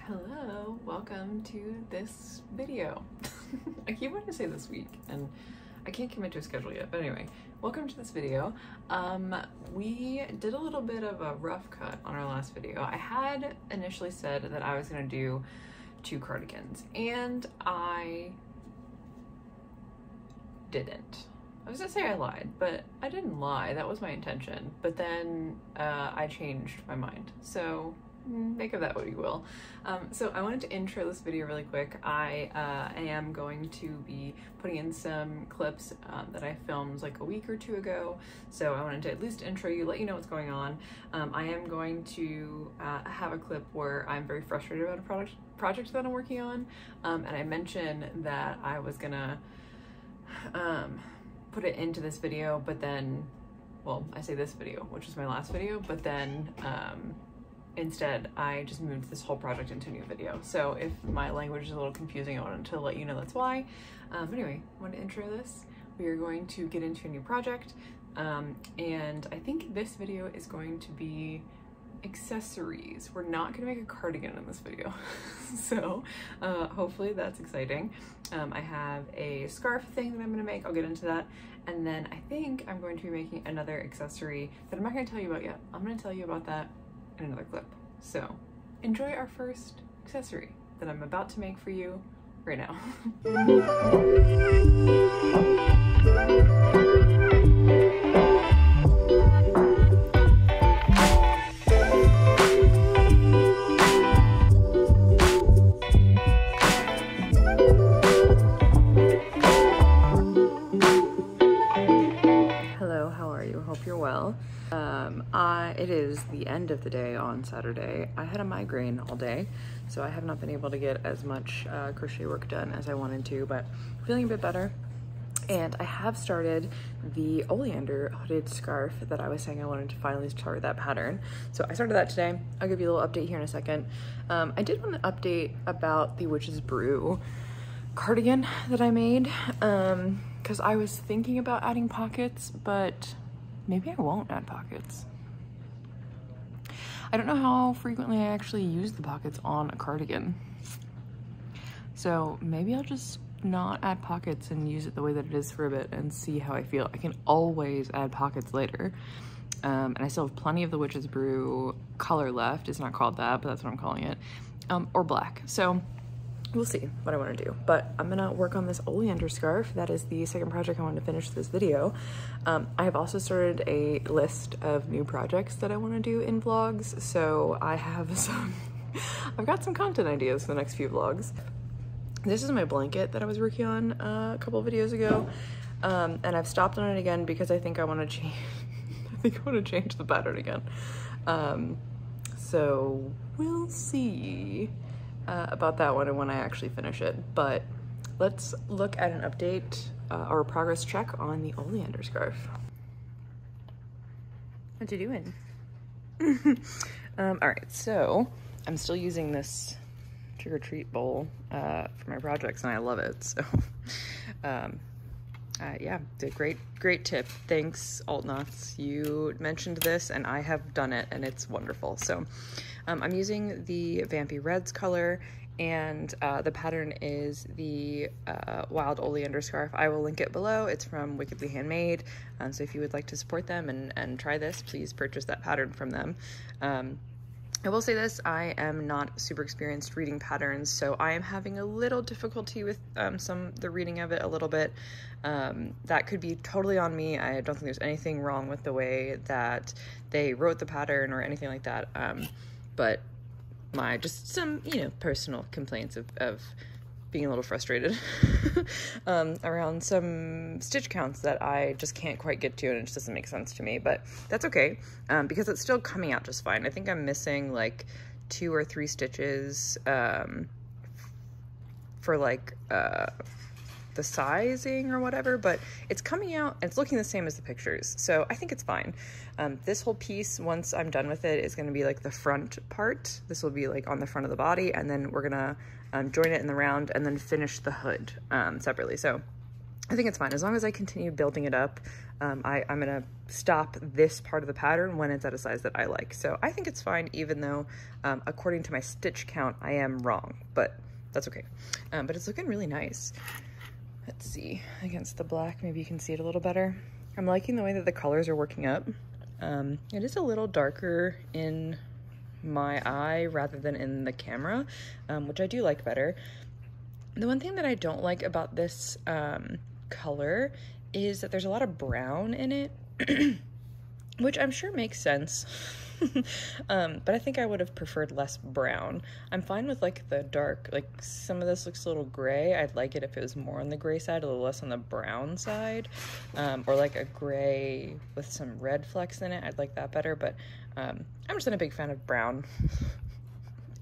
Hello, welcome to this video. I keep wanting to say this week and I can't commit to a schedule yet, but anyway, welcome to this video. We did a little bit of a rough cut on our last video. I had initially said that I was going to do 2 cardigans and I didn't. I was gonna say I lied, but I didn't lie. That was my intention. But then I changed my mind. So make of that what you will. So I wanted to intro this video really quick. I am going to be putting in some clips that I filmed like a week or 2 ago. So I wanted to at least intro you, let you know what's going on. I am going to have a clip where I'm very frustrated about a project that I'm working on. And I mentioned that I was gonna put it into this video, but then, well, I say this video, which is my last video, but then instead I just moved this whole project into a new video. So if my language is a little confusing, I wanted to let you know that's why. But anyway, I want to intro this. We are going to get into a new project, and I think this video is going to be accessories. We're not going to make a cardigan in this video. So hopefully that's exciting. I have a scarf thing that I'm going to make. I'll get into that. And then I think I'm going to be making another accessory that I'm not going to tell you about yet. I'm going to tell you about that in another clip. So enjoy our first accessory that I'm about to make for you right now. It is the end of the day on Saturday. I had a migraine all day, so I have not been able to get as much crochet work done as I wanted to, but feeling a bit better. And I have started the Oleander hooded scarf that I was saying I wanted to finally start that pattern. So I started that today. I'll give you a little update here in a second. I did want to update about the Witch's Brew cardigan that I made, because I was thinking about adding pockets, but maybe I won't add pockets. I don't know how frequently I actually use the pockets on a cardigan. So maybe I'll just not add pockets and use it the way that it is for a bit and see how I feel. I can always add pockets later. And I still have plenty of the Witch's Brew color left. It's not called that, but that's what I'm calling it. Or black. So we'll see what I want to do, but I'm gonna work on this Oleander scarf. That is the second project I wanted to finish this video. I have also started a list of new projects that I want to do in vlogs, so I have some I've got some content ideas for the next few vlogs. This is my blanket that I was working on a couple videos ago, and I've stopped on it again because I think I want to change I think I want to change the pattern again. So we'll see about that one and when I actually finish it. But let's look at an update or a progress check on the Oleander scarf. What you doing? All right, so I'm still using this trick-or-treat bowl for my projects and I love it. So yeah, great tip. Thanks, Altnuts. You mentioned this and I have done it and it's wonderful. So I'm using the Vampy Reds color, and the pattern is the Wild Oleander scarf. I will link it below. It's from Wickedly Handmade, so if you would like to support them and try this, please purchase that pattern from them. I will say this, I am not super experienced reading patterns, so I am having a little difficulty with the reading of it a little bit. That could be totally on me. I don't think there's anything wrong with the way that they wrote the pattern or anything like that. But just some, personal complaints of being a little frustrated around some stitch counts that I just can't quite get to, and it just doesn't make sense to me, but that's okay, because it's still coming out just fine. I think I'm missing like 2 or 3 stitches for like the sizing or whatever, but it's coming out and it's looking the same as the pictures, so I think it's fine. This whole piece, once I'm done with it, is going to be like the front part. This will be like on the front of the body, and then we're gonna join it in the round and then finish the hood separately. So I think it's fine. As long as I continue building it up, I'm gonna stop this part of the pattern when it's at a size that I like. So I think it's fine, even though according to my stitch count, I am wrong, but that's okay. But it's looking really nice. Let's see, against the black, maybe you can see it a little better. I'm liking the way that the colors are working up. It is a little darker in my eye rather than in the camera, which I do like better. The one thing that I don't like about this color is that there's a lot of brown in it, which I'm sure makes sense. But I think I would have preferred less brown. I'm fine with like the dark, like some of this looks a little gray. I'd like it if it was more on the gray side, a little less on the brown side, or like a gray with some red flecks in it. I'd like that better, but I'm just not a big fan of brown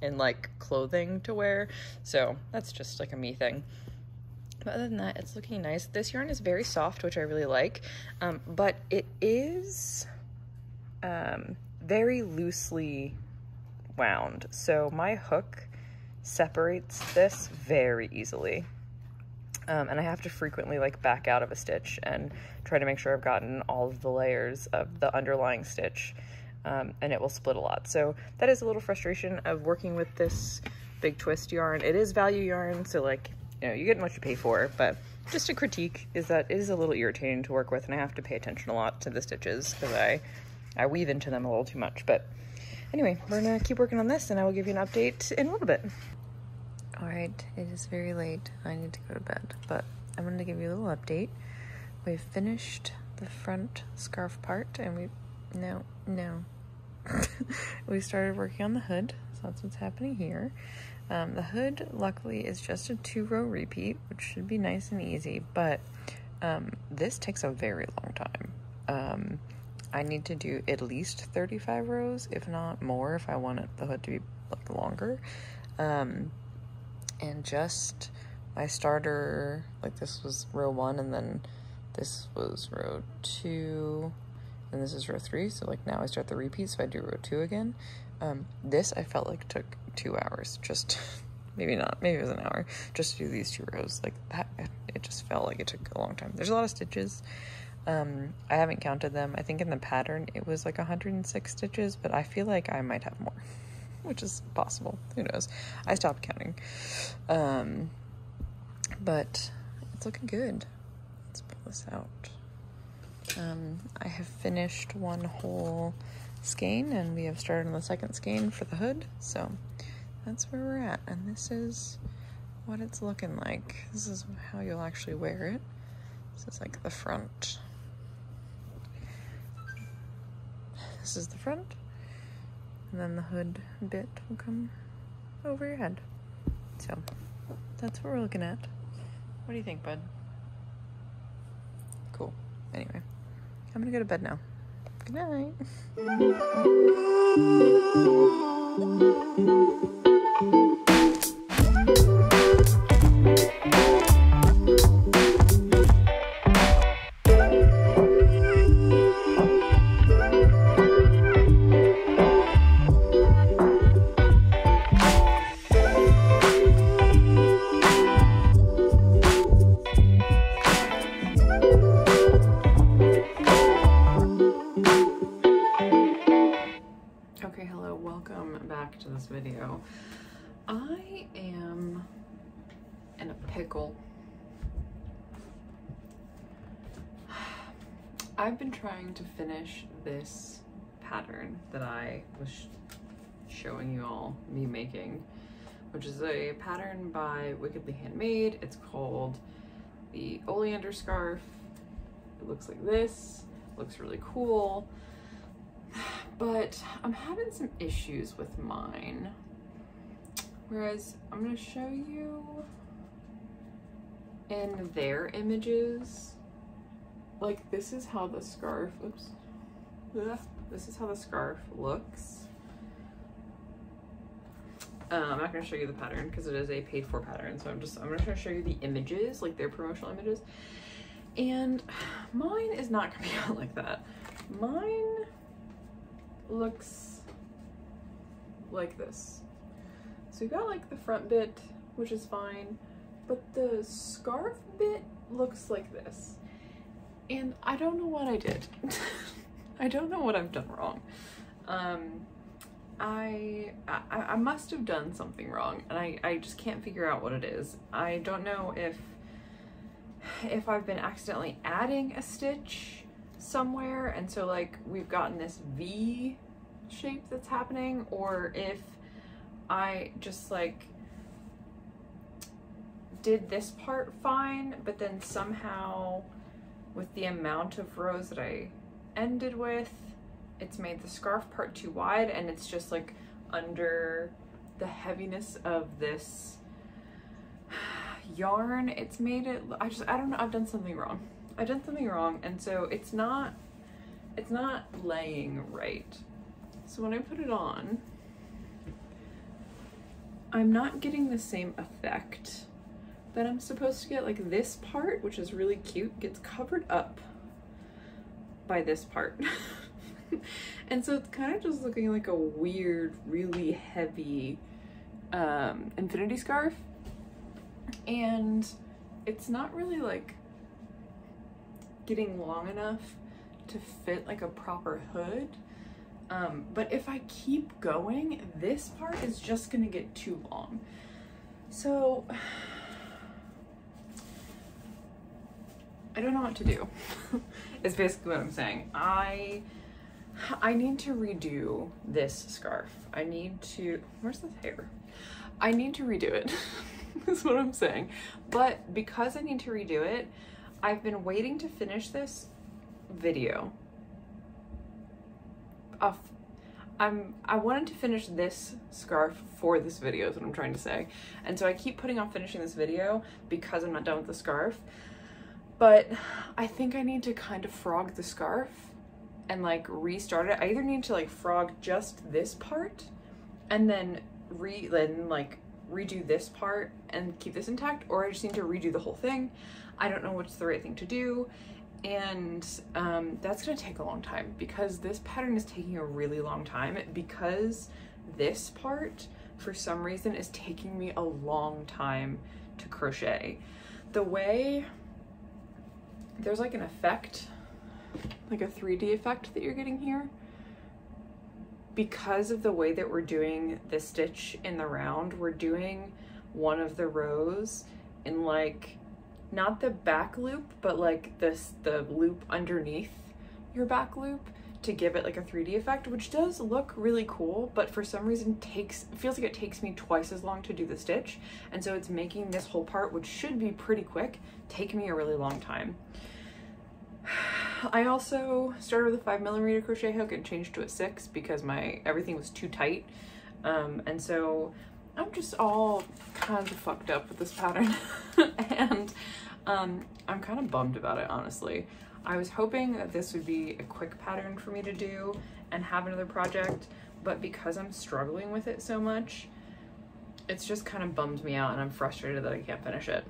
in like clothing to wear, so that's just like a me thing. But other than that, it's looking nice. This yarn is very soft, which I really like, but it is very loosely wound. So my hook separates this very easily. And I have to frequently like back out of a stitch and try to make sure I've gotten all of the layers of the underlying stitch, and it will split a lot. So that is a little frustration of working with this big twist yarn. It is value yarn, so like, you know, you get what you pay for, but just a critique is that it is a little irritating to work with, and I have to pay attention a lot to the stitches because I weave into them a little too much. But anyway, we're gonna keep working on this and I will give you an update in a little bit. All right, it is very late. I need to go to bed, but I'm going to give you a little update. We've finished the front scarf part, and we started working on the hood, so that's what's happening here. The hood, luckily, is just a 2-row repeat, which should be nice and easy, but this takes a very long time. I need to do at least 35 rows, if not more, if I want the hood to be like longer. And just my starter, like this was row 1, and then this was row 2, and this is row 3, so like now I start the repeat, so I do row 2 again. This I felt like took 2 hours, just maybe not, maybe it was an hour, just to do these 2 rows. Like that, it just felt like it took a long time. There's a lot of stitches. I haven't counted them. I think in the pattern it was like 106 stitches, but I feel like I might have more, which is possible. Who knows? I stopped counting. But it's looking good. Let's pull this out. I have finished one whole skein, and we have started on the second skein for the hood. So that's where we're at. And this is what it's looking like. This is how you'll actually wear it. This is like the front. This is the front. And then the hood bit will come over your head. So that's what we're looking at. What do you think, bud? Cool. Anyway, I'm gonna go to bed now. Good night. Okay, hello, welcome back to this video. I am in a pickle. I've been trying to finish this pattern that I was showing you all me making, which is a pattern by Wickedly Handmade. It's called the Oleander scarf. It looks like this. It looks really cool. But I'm having some issues with mine. Whereas I'm going to show you in their images, like this is how the scarf, oops. Ugh, this is how the scarf looks. I'm not going to show you the pattern because it is a paid for pattern. So I'm just going to show you the images, like their promotional images. And mine is not going to be out like that. Mine looks like this. So you got like the front bit, which is fine. but the scarf bit looks like this. And I don't know what I did. I don't know what I've done wrong. I must have done something wrong, and I just can't figure out what it is. I don't know if I've been accidentally adding a stitch somewhere, and so like we've gotten this V shape that's happening, or if I just like did this part fine, but then somehow with the amount of rows that I ended with, it's made the scarf part too wide, and it's just like under the heaviness of this yarn, it's made it, I don't know, I've done something wrong. I've done something wrong, and so it's not laying right. So when I put it on, I'm not getting the same effect that I'm supposed to get. Like this part, which is really cute, gets covered up by this part. And so it's kind of just looking like a weird, really heavy infinity scarf. And it's not really like getting long enough to fit like a proper hood. But if I keep going, this part is just gonna get too long. So I don't know what to do. Is basically what I'm saying. I need to redo this scarf. I need to, where's the hair? I need to redo it. That's what I'm saying. But because I need to redo it, I've been waiting to finish this video. I wanted to finish this scarf for this video is what I'm trying to say. And so I keep putting off finishing this video because I'm not done with the scarf. But I think I need to kind of frog the scarf and like restart it. I either need to like frog just this part and then redo this part and keep this intact, or I just need to redo the whole thing. I don't know what's the right thing to do. And that's gonna take a long time because this pattern is taking a really long time, because this part for some reason is taking me a long time to crochet. The way there's like an effect, like a 3D effect that you're getting here, because of the way that we're doing the stitch in the round. We're doing one of the rows in like, not the back loop, but like the loop underneath your back loop to give it like a 3D effect, which does look really cool, but for some reason it feels like it takes me twice as long to do the stitch. And so it's making this whole part, which should be pretty quick, take me a really long time. I also started with a 5mm crochet hook and changed to a 6 because everything was too tight. And so I'm just all kinds of fucked up with this pattern. And I'm kind of bummed about it, honestly. I was hoping that this would be a quick pattern for me to do and have another project, but because I'm struggling with it so much, it's just kind of bummed me out, and I'm frustrated that I can't finish it.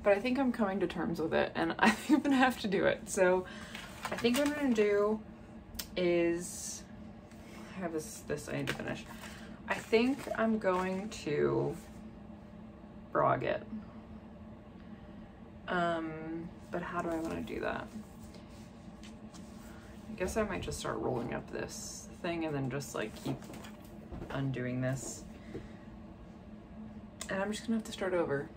But I think I'm coming to terms with it, and I think I'm gonna have to do it. So I think what I'm gonna do is, I have this I need to finish. I think I'm going to frog it. But how do I want to do that? I guess I might just start rolling up this thing and then just like keep undoing this. And I'm just gonna have to start over.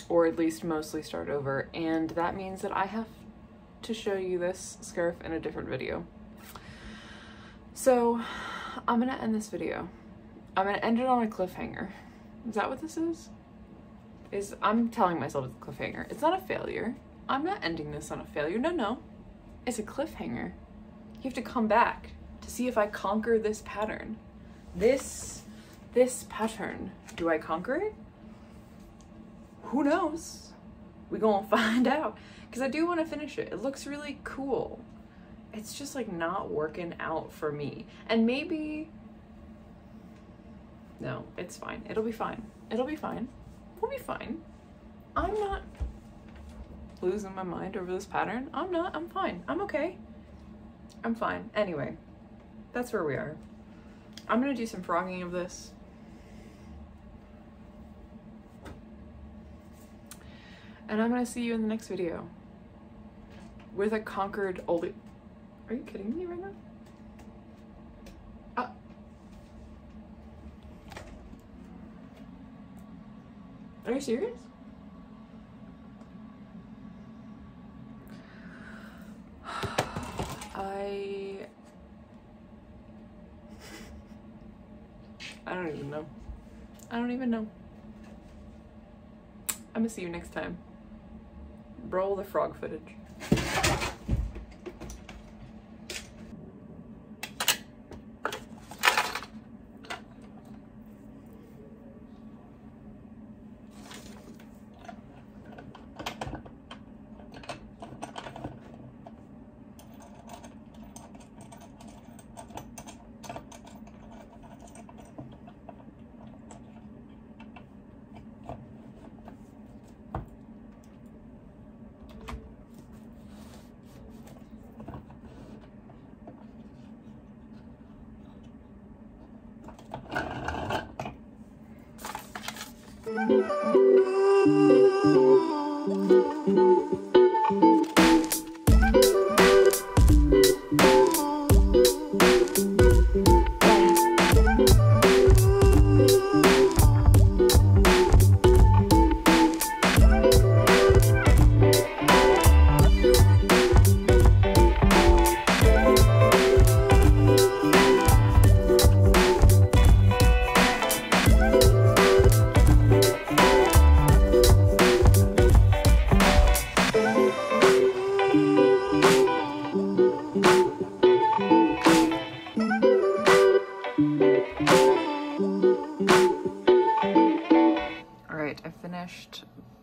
Or at least mostly start over. And that means that I have to show you this scarf in a different video. So I'm gonna end this video. I'm gonna end it on a cliffhanger. Is that what this is? I'm telling myself it's a cliffhanger. It's not a failure. I'm not ending this on a failure. No. It's a cliffhanger. You have to come back to see if I conquer this pattern. This pattern. Do I conquer it? Who knows? We gonna find out. Because I do want to finish it. It looks really cool. It's just like not working out for me. And maybe... No, it's fine. It'll be fine. It'll be fine. We'll be fine. I'm not losing my mind over this pattern. I'm not. I'm fine. I'm okay. I'm fine. Anyway, that's where we are. I'm gonna do some frogging of this. And I'm gonna see you in the next video with a conquered Are you kidding me right now? Are you serious? I don't even know. I don't even know. I'm gonna see you next time. Roll the frog footage.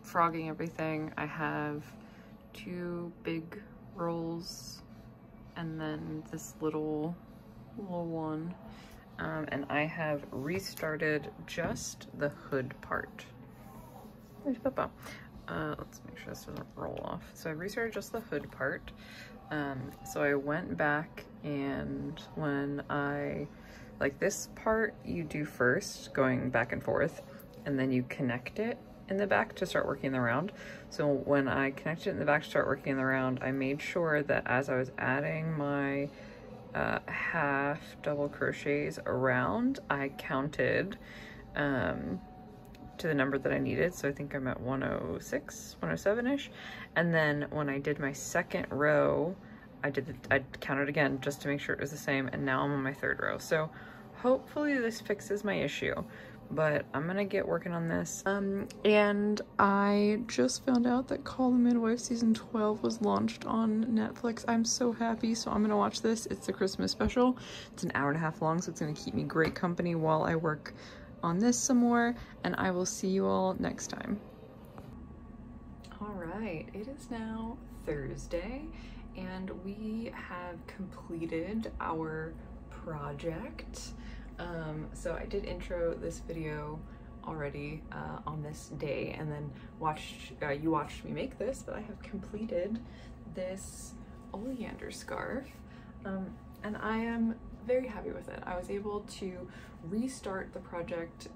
Frogging everything. I have 2 big rolls and then this little one, and I have restarted just the hood part. Where's Papa? Let's make sure this doesn't roll off. So I restarted just the hood part. So I went back, and when like this part you do first, going back and forth, and then you connect it in the back to start working the round. So when I connected it in the back to start working the round, I made sure that as I was adding my half double crochets around, I counted to the number that I needed. So I think I'm at 106, 107-ish. And then when I did my second row, I counted again just to make sure it was the same, and now I'm on my 3rd row. So hopefully this fixes my issue, but I'm gonna get working on this. And I just found out that Call the Midwife season 12 was launched on Netflix. I'm so happy, so I'm gonna watch this. It's the Christmas special. It's an hour-and-a-half long, so it's gonna keep me great company while I work on this some more, and I will see you all next time. All right, it is now Thursday, and we have completed our project. So I did intro this video already on this day, and then you watched me make this, but I have completed this oleander scarf, and I am very happy with it. I was able to restart the project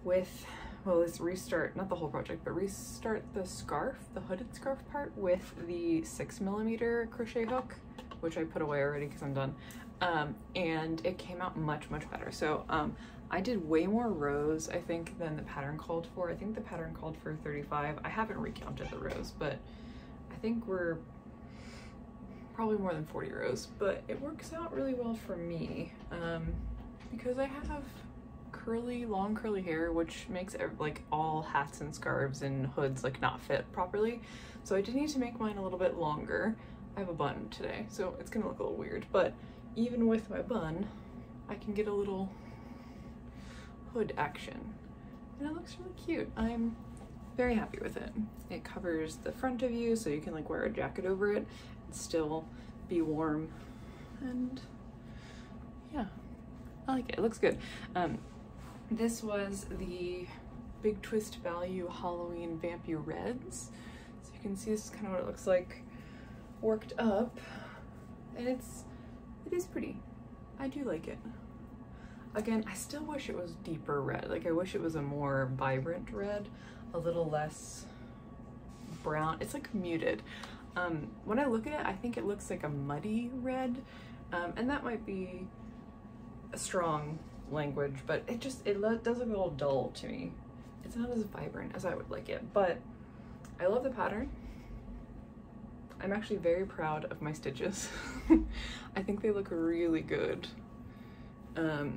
with, well, let's restart, not the whole project, but restart the scarf, the hooded scarf part, with the 6mm crochet hook, which I put away already because I'm done. And it came out much better. So I did way more rows, I think, than the pattern called for. I think the pattern called for 35. I haven't recounted the rows, but I think we're probably more than 40 rows, but it works out really well for me because I have long curly hair, which makes like all hats and scarves and hoods like not fit properly. So I did need to make mine a little bit longer. I have a bun today, so it's gonna look a little weird, but even with my bun, I can get a little hood action, and it looks really cute. I'm very happy with it. It covers the front of you, so you can like wear a jacket over it and still be warm, and yeah, I like it. It looks good. This was the Big Twist Value Halloween Vampy Reds. So you can see this is kind of what it looks like worked up, and it is pretty. I do like it. Again, I still wish it was deeper red. Like, I wish it was a more vibrant red, a little less brown. It's like muted. When I look at it, I think it looks like a muddy red, and that might be a strong language, but it does look a little dull to me. It's not as vibrant as I would like it, but I love the pattern. I'm actually very proud of my stitches. I think they look really good. I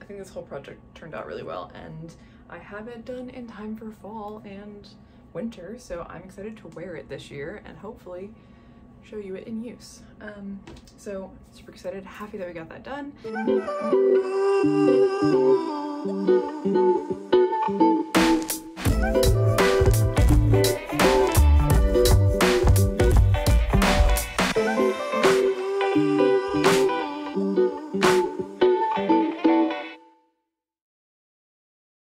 think this whole project turned out really well, and I have it done in time for fall and winter, so I'm excited to wear it this year and hopefully show you it in use. So super excited, happy that we got that done.